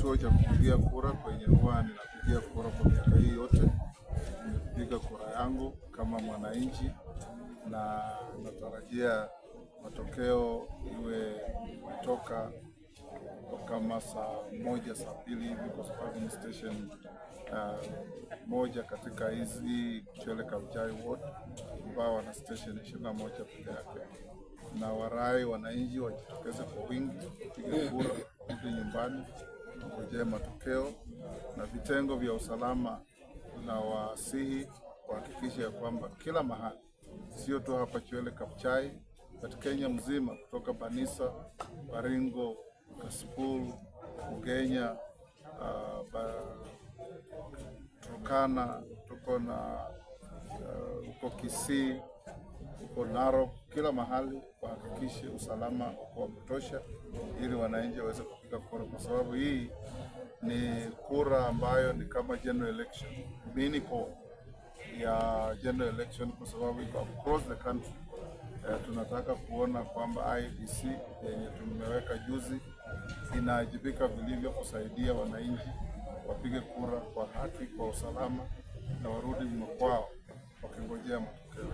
kituo cha kupigia kura kwenye huwa ninapigia kura kwa miaka hii yote. Nimepiga kura yangu kama mwananchi na natarajia matokeo iwe kutoka kama saa 1 saa 2 hivi, kwa sababu ni station moja katika hizi Chwele Kabuchai ward ambao wana station 21 pekee yake, na warai wananchi wajitokeze kwa wingi kupiga kura, kurudi nyumbani kungojea matokeo, na vitengo vya usalama na wasihi kuhakikisha ya kwamba kila mahali, sio tu hapa Chwele Kabuchai, katika Kenya mzima, kutoka Banisa, Baringo, Kasipul, Ugenya, Turkana, tuko na uko Kisii, uko Narok, kila mahali kuhakikisha usalama kwa kutosha ili wananchi waweze kupiga kura, kwa sababu hii ni kura ambayo ni kama general election, mini ya general election, kwa sababu iko across the country. Tunataka kuona kwamba IEBC yenye tumeweka juzi inaajibika vilivyo kusaidia wananchi wapige kura kwa haki, kwa usalama, na warudi makwao wakingojea matokeo.